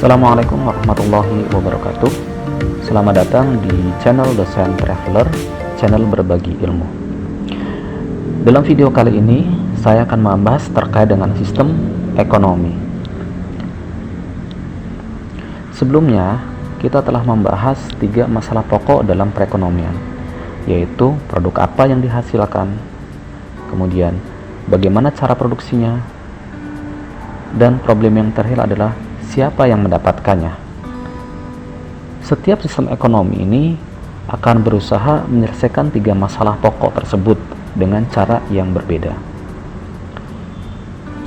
Assalamualaikum warahmatullahi wabarakatuh. Selamat datang di channel Dosen Traveler, channel berbagi ilmu. Dalam video kali ini, saya akan membahas terkait dengan sistem ekonomi. Sebelumnya, kita telah membahas 3 masalah pokok dalam perekonomian, yaitu produk apa yang dihasilkan, kemudian bagaimana cara produksinya, dan problem yang terakhir adalah siapa yang mendapatkannya. Setiap sistem ekonomi ini akan berusaha menyelesaikan 3 masalah pokok tersebut dengan cara yang berbeda.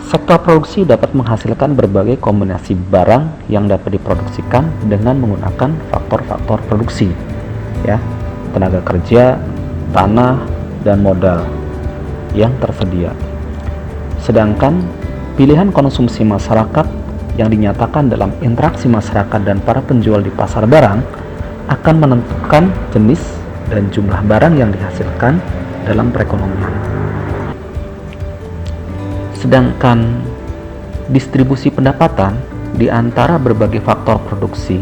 Sektor produksi dapat menghasilkan berbagai kombinasi barang yang dapat diproduksikan dengan menggunakan faktor-faktor produksi, ya, tenaga kerja, tanah, dan modal yang tersedia. Sedangkan pilihan konsumsi masyarakat yang dinyatakan dalam interaksi masyarakat dan para penjual di pasar barang akan menentukan jenis dan jumlah barang yang dihasilkan dalam perekonomian. Sedangkan distribusi pendapatan di antara berbagai faktor produksi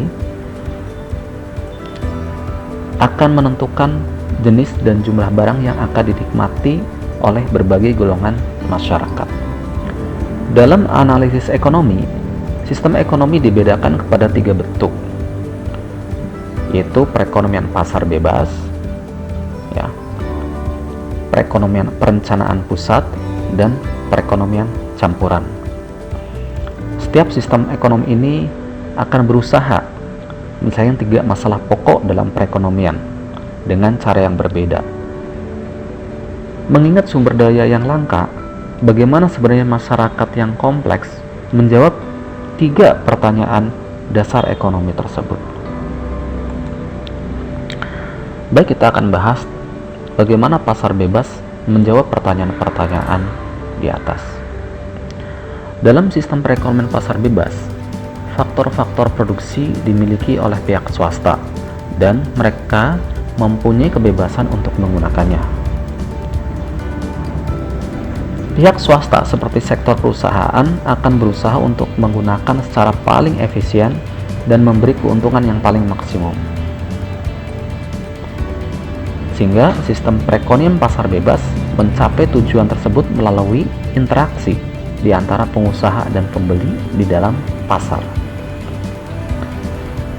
akan menentukan jenis dan jumlah barang yang akan dinikmati oleh berbagai golongan masyarakat. Dalam analisis ekonomi, sistem ekonomi dibedakan kepada 3 bentuk, yaitu perekonomian pasar bebas, ya, perekonomian perencanaan pusat, dan perekonomian campuran. Setiap sistem ekonomi ini akan berusaha menyelesaikan 3 masalah pokok dalam perekonomian dengan cara yang berbeda. Mengingat sumber daya yang langka, bagaimana sebenarnya masyarakat yang kompleks menjawab 3 pertanyaan dasar ekonomi tersebut. Baik, kita akan bahas bagaimana pasar bebas menjawab pertanyaan-pertanyaan di atas. Dalam sistem perekonomian pasar bebas, faktor-faktor produksi dimiliki oleh pihak swasta dan mereka mempunyai kebebasan untuk menggunakannya. Pihak swasta seperti sektor perusahaan akan berusaha untuk menggunakan secara paling efisien dan memberi keuntungan yang paling maksimum. Sehingga sistem perekonomian pasar bebas mencapai tujuan tersebut melalui interaksi di antara pengusaha dan pembeli di dalam pasar.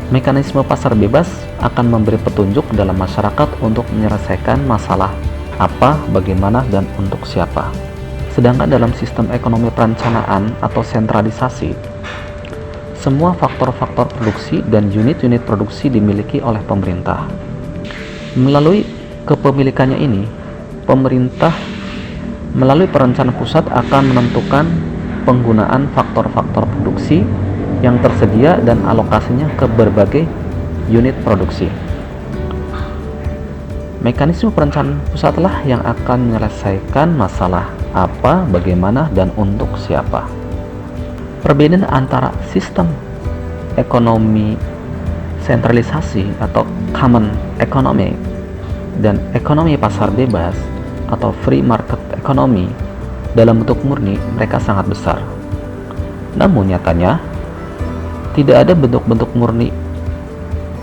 Mekanisme pasar bebas akan memberi petunjuk dalam masyarakat untuk menyelesaikan masalah apa, bagaimana, dan untuk siapa. Sedangkan dalam sistem ekonomi perencanaan atau sentralisasi, semua faktor-faktor produksi dan unit-unit produksi dimiliki oleh pemerintah. Melalui kepemilikannya ini, pemerintah melalui perencanaan pusat akan menentukan penggunaan faktor-faktor produksi yang tersedia dan alokasinya ke berbagai unit produksi. Mekanisme perencanaan pusatlah yang akan menyelesaikan masalah apa, bagaimana, dan untuk siapa. Perbedaan antara sistem ekonomi sentralisasi atau common economy dan ekonomi pasar bebas atau free market economy dalam bentuk murni mereka sangat besar. Namun nyatanya tidak ada bentuk-bentuk murni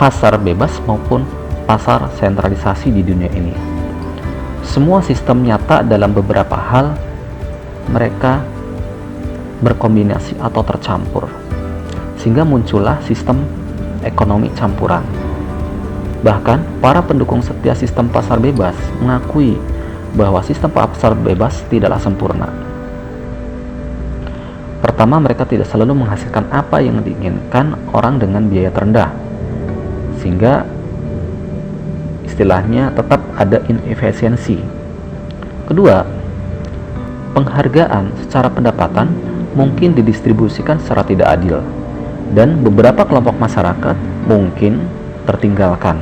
pasar bebas maupun pasar sentralisasi di dunia ini. Semua sistem nyata dalam beberapa hal mereka berkombinasi atau tercampur, sehingga muncullah sistem ekonomi campuran. Bahkan para pendukung setia sistem pasar bebas mengakui bahwa sistem pasar bebas tidaklah sempurna. Pertama, mereka tidak selalu menghasilkan apa yang diinginkan orang dengan biaya terendah, sehingga istilahnya tetap ada inefisiensi. Kedua, penghargaan secara pendapatan mungkin didistribusikan secara tidak adil dan beberapa kelompok masyarakat mungkin tertinggalkan.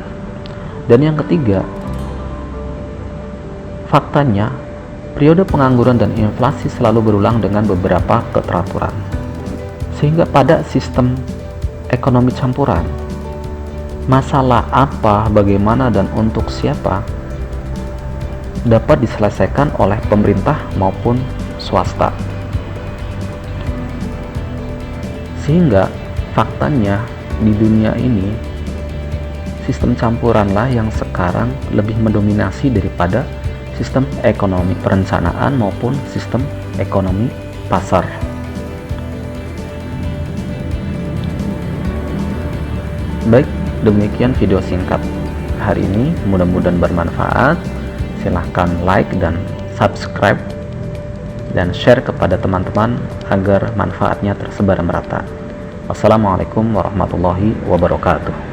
Dan yang ketiga, faktanya periode pengangguran dan inflasi selalu berulang dengan beberapa keteraturan. Sehingga pada sistem ekonomi campuran, masalah apa, bagaimana, dan untuk siapa dapat diselesaikan oleh pemerintah maupun swasta. Sehingga faktanya di dunia ini sistem campuranlah yang sekarang lebih mendominasi daripada sistem ekonomi perencanaan maupun sistem ekonomi pasar. Baik, demikian video singkat hari ini, mudah-mudahan bermanfaat. Silahkan like dan subscribe dan share kepada teman-teman agar manfaatnya tersebar merata. Wassalamualaikum warahmatullahi wabarakatuh.